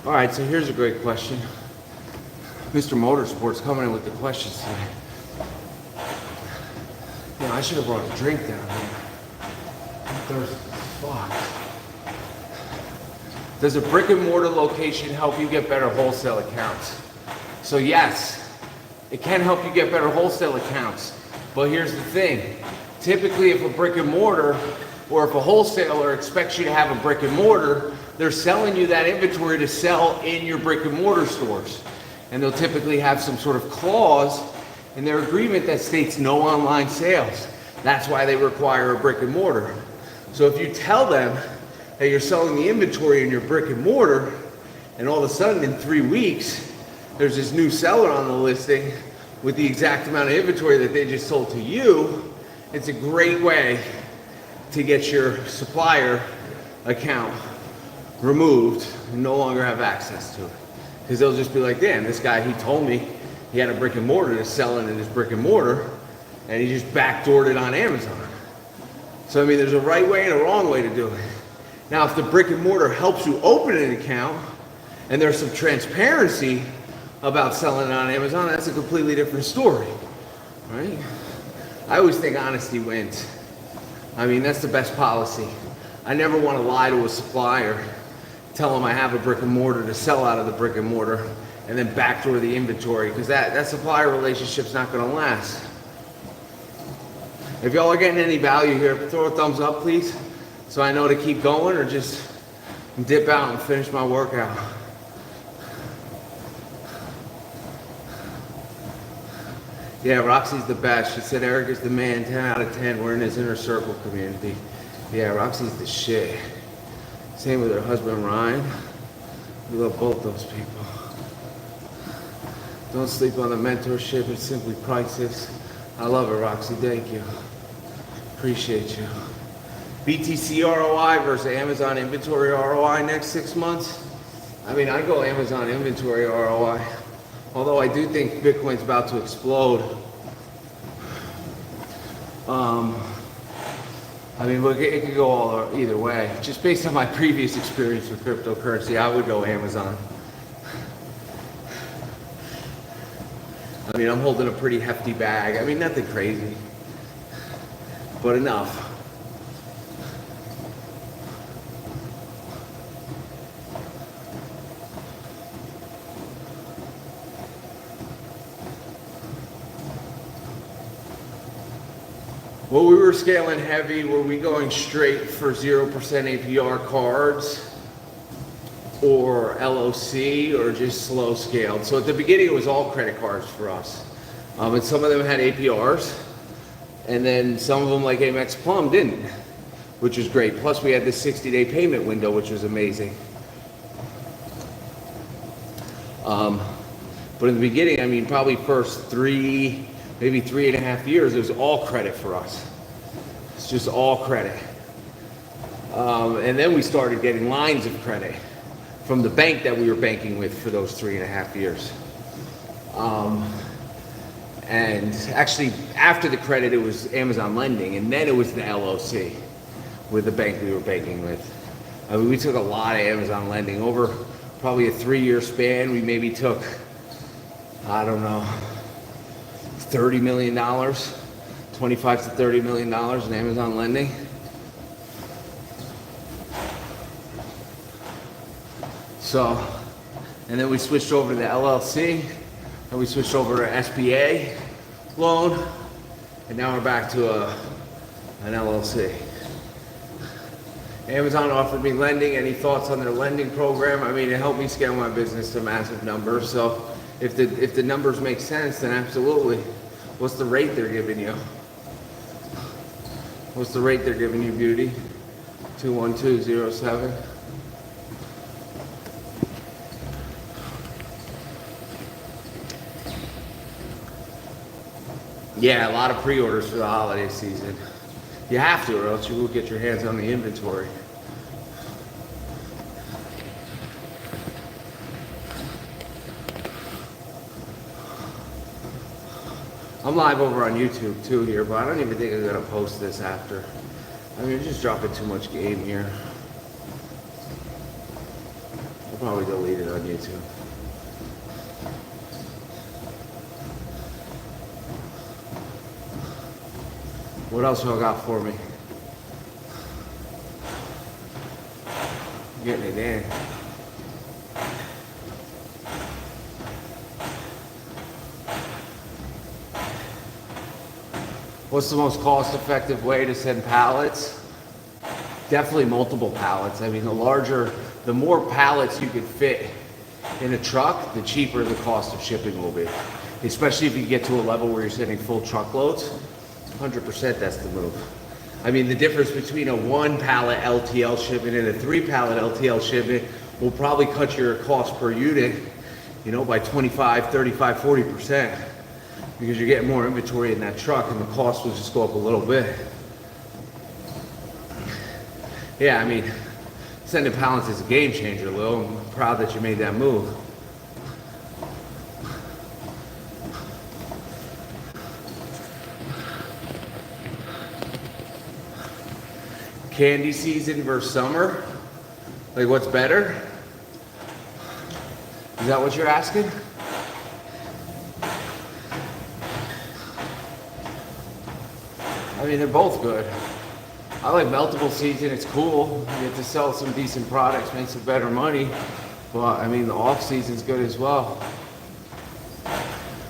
All right, so here's a great question. Mr. Motorsport's coming in with the questions today. Yeah, I should have brought a drink down here. I'm thirsty as fuck. Does a brick and mortar location help you get better wholesale accounts? So yes, it can help you get better wholesale accounts. But here's the thing. Typically, if a brick and mortar or if a wholesaler expects you to have a brick and mortar, they're selling you that inventory to sell in your brick and mortar stores. And they'll typically have some sort of clause in their agreement that states no online sales. That's why they require a brick and mortar. So if you tell them that you're selling the inventory in your brick and mortar, and all of a sudden in 3 weeks, there's this new seller on the listing with the exact amount of inventory that they just sold to you, it's a great way to get your supplier account removed and no longer have access to it. Because they'll just be like, damn, this guy, he told me he had a brick and mortar to sell it in his brick and mortar, and he just backdoored it on Amazon. So I mean, there's a right way and a wrong way to do it. Now, if the brick and mortar helps you open an account, and there's some transparency about selling it on Amazon, that's a completely different story, right? I always think honesty wins. I mean, that's the best policy. I never want to lie to a supplier, tell them I have a brick and mortar to sell out of the brick and mortar, and then backdoor the inventory, because that supplier relationship's not going to last. If y'all are getting any value here, throw a thumbs up, please, so I know to keep going or just dip out and finish my workout. Yeah, Roxy's the best. She said Eric is the man, 10 out of 10. We're in his inner circle community. Yeah, Roxy's the shit. Same with her husband, Ryan. We love both those people. Don't sleep on the mentorship. It's simply priceless. I love it, Roxy. Thank you. Appreciate you. BTC ROI versus Amazon inventory ROI next 6 months. I mean, I go Amazon inventory ROI. Although I do think Bitcoin's about to explode. I mean, it could go either way. Just based on my previous experience with cryptocurrency, I would go Amazon. I mean, I'm holding a pretty hefty bag. I mean, nothing crazy, but enough. Well, we were scaling heavy. Were we going straight for 0% APR cards or LOC or just slow scaled? So at the beginning, it was all credit cards for us. And some of them had APRs, and then some of them, like Amex Plum, didn't, which was great. Plus, we had this 60-day payment window, which was amazing. But in the beginning, I mean, probably first maybe 3.5 years, it was all credit for us. It's just all credit. And then we started getting lines of credit from the bank that we were banking with for those 3.5 years. And actually, after the credit, it was Amazon lending, and then it was the LOC with the bank we were banking with. I mean, we took a lot of Amazon lending over probably a 3-year span. We maybe took, I don't know, $30 million, $25 to $30 million in Amazon lending. So, and then we switched over to the LLC, and we switched over to SBA loan, and now we're back to an LLC. Amazon offered me lending. Any thoughts on their lending program? I mean, it helped me scale my business to massive numbers. So if the numbers make sense, then absolutely. What's the rate they're giving you? What's the rate they're giving you, beauty? 21207. Yeah, a lot of pre-orders for the holiday season. You have to, or else you will get your hands on the inventory. I'm live over on YouTube too here, but I don't even think I'm gonna post this after. I mean, you're just dropping too much game here. I'll probably delete it on YouTube. What else y'all got for me? Getting it in. What's the most cost-effective way to send pallets? Definitely multiple pallets. I mean, the more pallets you can fit in a truck, the cheaper the cost of shipping will be. Especially if you get to a level where you're sending full truckloads. 100% that's the move. I mean, the difference between a 1 pallet LTL shipment and a 3 pallet LTL shipment will probably cut your cost per unit, you know, by 25, 35, 40%, because you're getting more inventory in that truck and the cost will just go up a little bit. Yeah, I mean, sending pallets is a game changer, Lil. I'm proud that you made that move. Candy season versus summer? Like, what's better? Is that what you're asking? I mean, they're both good. I like meltable season, it's cool. You get to sell some decent products, make some better money. But I mean, the off season's good as well.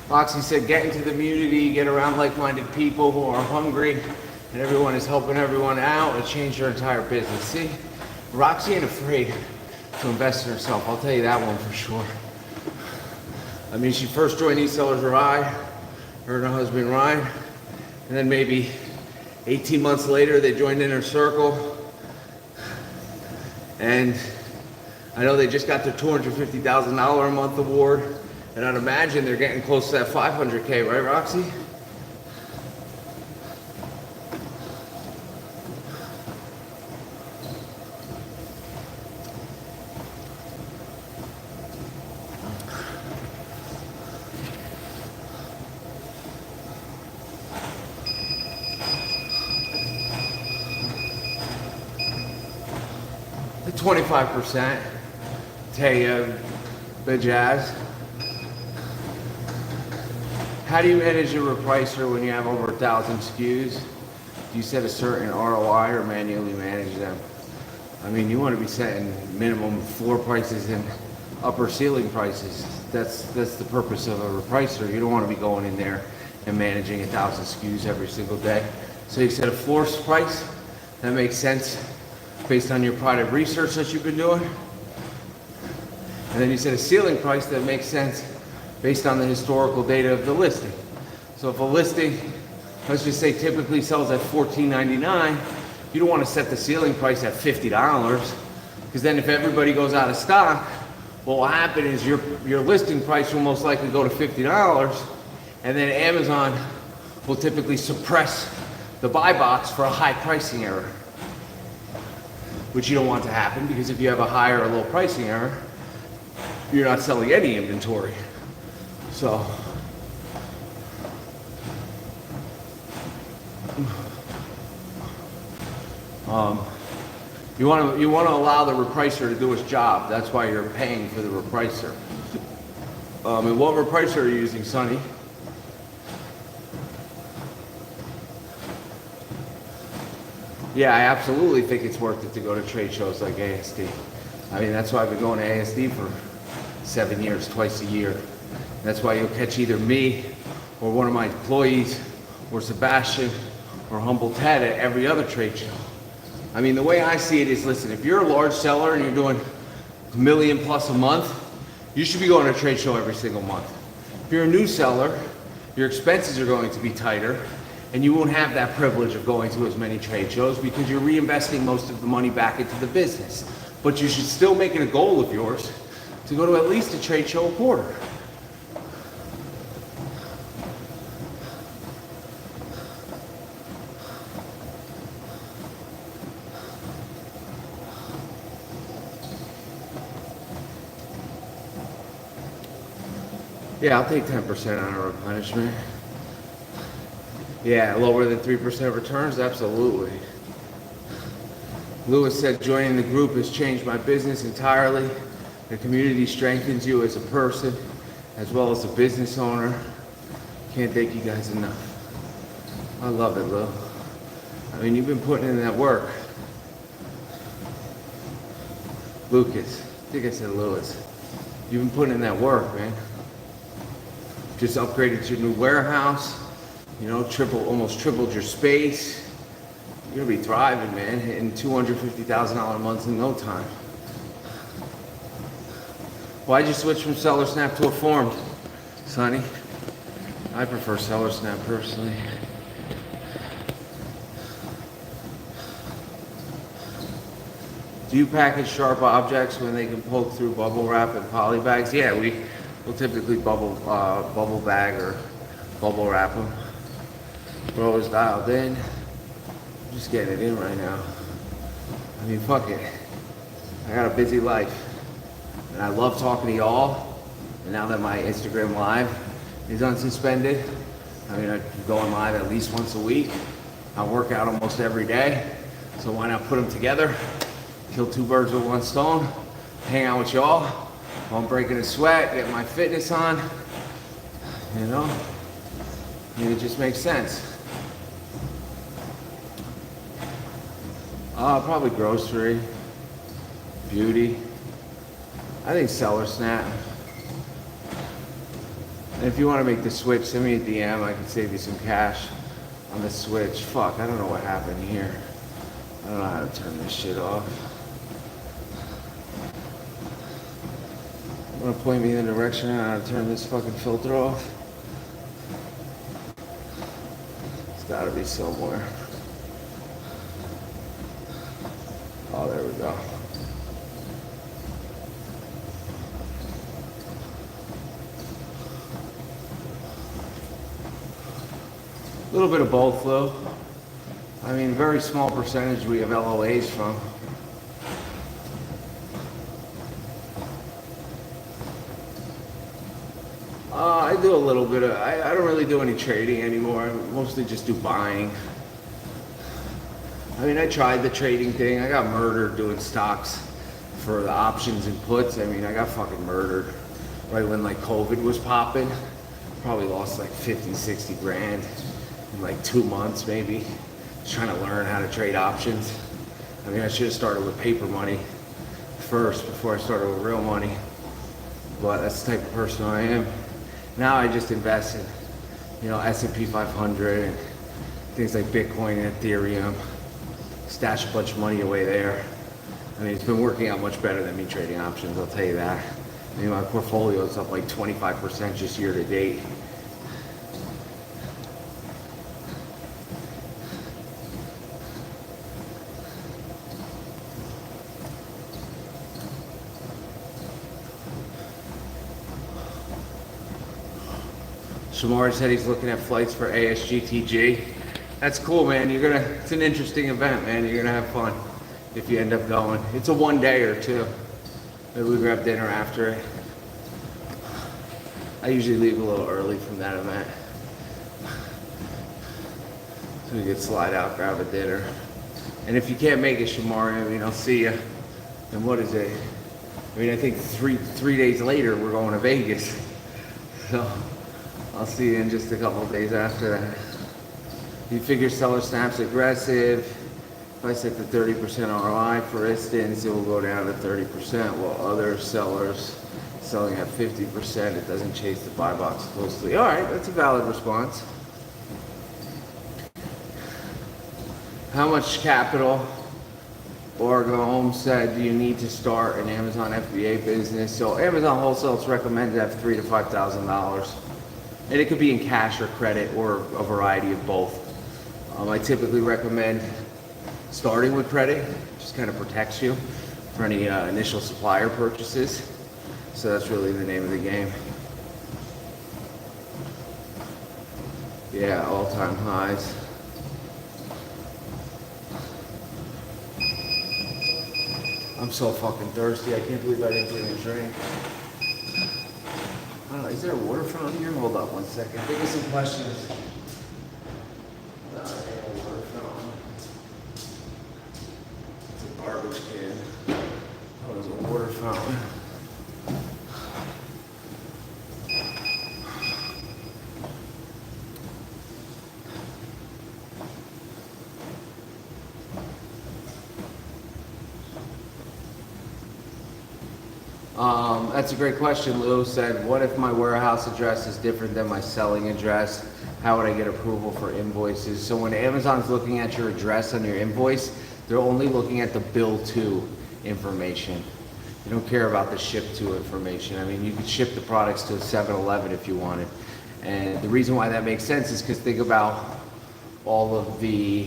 Roxy said, get into the community, get around like-minded people who are hungry, and everyone is helping everyone out and change your entire business. See, Roxy ain't afraid to invest in herself. I'll tell you that one for sure. I mean, she first joined E-Sellers Rye, her and her husband Ryan, and then maybe 18 months later, they joined Inner Circle. And I know they just got their $250,000 a month award. And I'd imagine they're getting close to that 500K, right, Roxy? The 25%, Taya, the Jazz. How do you manage your repricer when you have over 1,000 SKUs? Do you set a certain ROI or manually manage them? I mean, you want to be setting minimum floor prices and upper ceiling prices. That's the purpose of a repricer. You don't want to be going in there and managing 1,000 SKUs every single day. So you set a floor price that makes sense based on your product research that you've been doing. And then you set a ceiling price that makes sense based on the historical data of the listing. So if a listing, let's just say typically sells at $14.99, you don't want to set the ceiling price at $50, because then if everybody goes out of stock, what will happen is your listing price will most likely go to $50, and then Amazon will typically suppress the buy box for a high pricing error, which you don't want to happen, because if you have a high or a low pricing error, you're not selling any inventory. So, you want to allow the repricer to do its job. That's why you're paying for the repricer. And what repricer are you using, Sonny? Yeah, I absolutely think it's worth it to go to trade shows like ASD. I mean, that's why I've been going to ASD for 7 years, twice a year. That's why you'll catch either me or one of my employees or Sebastian or Humble Ted at every other trade show. I mean, the way I see it is, listen, if you're a large seller and you're doing $1 million plus a month, you should be going to a trade show every single month. If you're a new seller, your expenses are going to be tighter, And you won't have that privilege of going to as many trade shows because you're reinvesting most of the money back into the business. But you should still make it a goal of yours to go to at least a trade show a quarter. Yeah, I'll take 10% on a replenishment. Yeah, lower than 3% returns? Absolutely. Lewis said, joining the group has changed my business entirely. The community strengthens you as a person, as well as a business owner. Can't thank you guys enough. I love it, Lou. I mean, you've been putting in that work. Lucas, I think I said Lewis. You've been putting in that work, man. Just upgraded to your new warehouse, you know, almost tripled your space. You're gonna be thriving, man, hitting $250,000 a month in no time. Why'd you switch from Seller Snap to a formed, Sonny? I prefer Seller Snap personally. Do you package sharp objects when they can poke through bubble wrap and poly bags? Yeah, we'll typically bubble bag or bubble wrap them. Bro is dialed in. I'm just getting it in right now. I mean, fuck it. I got a busy life. And I love talking to y'all. And now that my Instagram Live is unsuspended, I mean, I'm going live at least once a week. I work out almost every day. So why not put them together? Kill two birds with one stone. Hang out with y'all while I'm breaking a sweat, get my fitness on. You know? I mean, it just makes sense. Probably grocery, beauty. I think Seller Snap. And if you want to make the switch, send me a DM. I can save you some cash on the switch. Fuck, I don't know what happened here. I don't know how to turn this shit off. You want to point me in the direction on how to turn this fucking filter off? It's gotta be somewhere. Oh, there we go. A little bit of both, though. I mean, very small percentage we have LOAs from. I do a little bit of, I don't really do any trading anymore. I mostly just do buying. I mean, I tried the trading thing. I got murdered doing stocks for the options and puts. I mean, I got fucking murdered right when like COVID was popping. Probably lost like 50, 60 grand in like 2 months maybe. Just trying to learn how to trade options. I mean, I should have started with paper money first before I started with real money. But that's the type of person I am. Now I just invest in, you know, S&P 500 and things like Bitcoin and Ethereum. Stash a bunch of money away there. I mean, it's been working out much better than me trading options, I'll tell you that. I mean, my portfolio is up like 25% just year to date. Shamar said he's looking at flights for ASGTG. That's cool, man. It's an interesting event, man. You're gonna have fun if you end up going. It's a 1 day or two. Maybe we grab dinner after it. I usually leave a little early from that event. So we could slide out, grab a dinner. And if you can't make it, Shamar, I mean, I'll see you. And what is it? I mean, I think three days later, we're going to Vegas. So I'll see you in just a couple of days after that. You figure Seller Snap's aggressive. If I set the 30% ROI, for instance, it will go down to 30%, while other sellers selling at 50%, it doesn't chase the buy box closely. All right, that's a valid response. How much capital, Oregon Holmes said, do you need to start an Amazon FBA business? So Amazon Wholesale, it's recommended to have $3,000 to $5,000. And it could be in cash or credit or a variety of both. I typically recommend starting with credit, just kind of protects you for any initial supplier purchases. So that's really the name of the game. Yeah, all-time highs. I'm so fucking thirsty. I can't believe I didn't bring a drink. I don't know, is there a water fountain here? Hold up one second. Think of some questions. No, there ain't a water fountain. It's a garbage can. Oh, there's a water fountain. That's a great question. Lou said, what if my warehouse address is different than my selling address? How would I get approval for invoices? So when Amazon's looking at your address on your invoice, they're only looking at the bill to information. They don't care about the ship to information. I mean, you could ship the products to 7-Eleven if you wanted. And the reason why that makes sense is because think about all of the,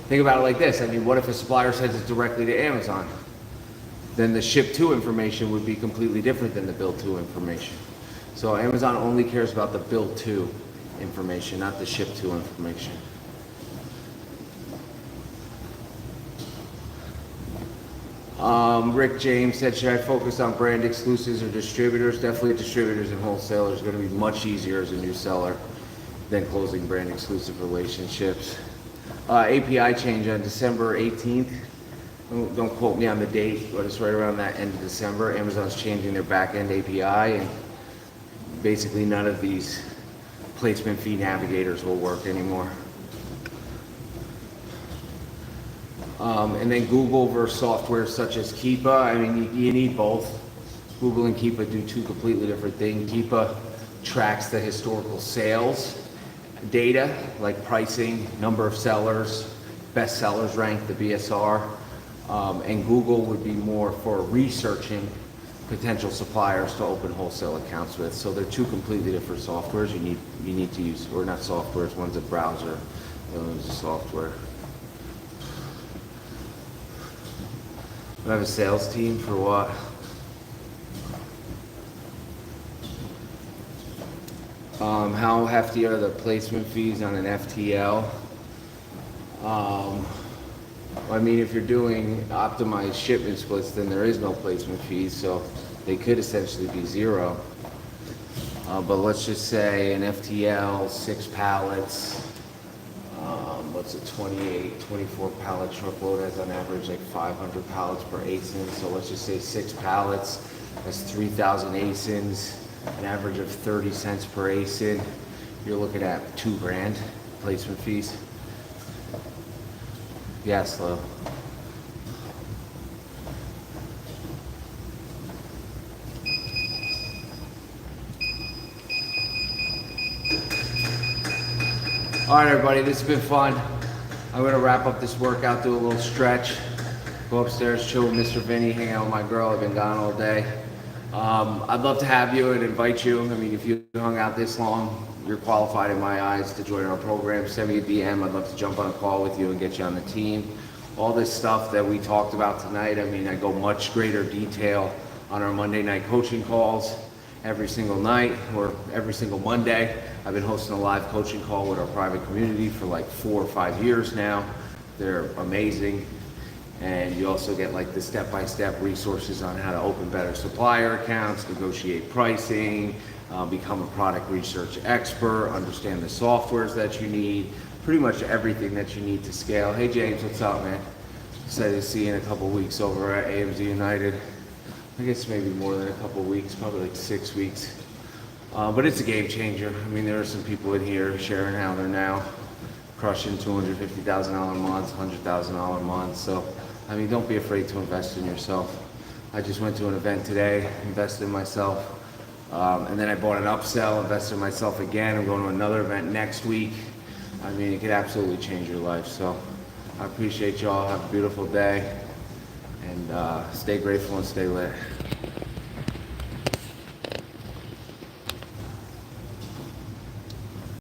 think about it like this. I mean, what if a supplier sends it directly to Amazon? Then the ship to information would be completely different than the bill to information. So Amazon only cares about the bill to information, not the ship to information. Rick James said, should I focus on brand exclusives or distributors? Definitely distributors and wholesalers are going to be much easier as a new seller than closing brand exclusive relationships. API change on December 18th. Don't quote me on the date, but it's right around that end of December. Amazon's changing their back-end API, and basically none of these placement fee navigators will work anymore. And then Google versus software such as Keepa. I mean, you need both. Google and Keepa do two completely different things. Keepa tracks the historical sales data, like pricing, number of sellers, best sellers rank, the BSR. And Google would be more for researching potential suppliers to open wholesale accounts with. So they're two completely different softwares you need to use, or not softwares, one's a browser, the other one's a software. I have a sales team for what? How hefty are the placement fees on an FTL? I mean, if you're doing optimized shipment splits, then there is no placement fees, so they could essentially be zero. But let's just say an FTL, 6 pallets, what's a 24 pallet truckload has on average like 500 pallets per ASIN. So let's just say 6 pallets, that's 3,000 ASINs, an average of 30 cents per ASIN. You're looking at $2,000 placement fees. Yeah, slow. All right, everybody, this has been fun. I'm gonna wrap up this workout, do a little stretch, go upstairs, chill with Mr. Vinny, hang out with my girl. I've been gone all day. I'd love to have you and invite you. I mean, if you hung out this long, you're qualified in my eyes to join our program. Send me a DM. I'd love to jump on a call with you and get you on the team. All this stuff that we talked about tonight, I mean, I go much greater detail on our Monday night coaching calls every single night or every single Monday. I've been hosting a live coaching call with our private community for like 4 or 5 years now. They're amazing. And you also get like the step-by-step resources on how to open better supplier accounts, negotiate pricing, become a product research expert, understand the softwares that you need, pretty much everything that you need to scale. Hey James, what's up, man? Excited to see you in a couple weeks over at AMZ United. I guess maybe more than a couple weeks, probably like 6 weeks. But it's a game changer. I mean, there are some people in here sharing how they're now crushing $250,000 a month, $100,000 a month. So, I mean, don't be afraid to invest in yourself. I just went to an event today, invested in myself, and then I bought an upsell, invested in myself again. I'm going to another event next week. I mean, it could absolutely change your life. So I appreciate y'all. Have a beautiful day, and stay grateful and stay lit.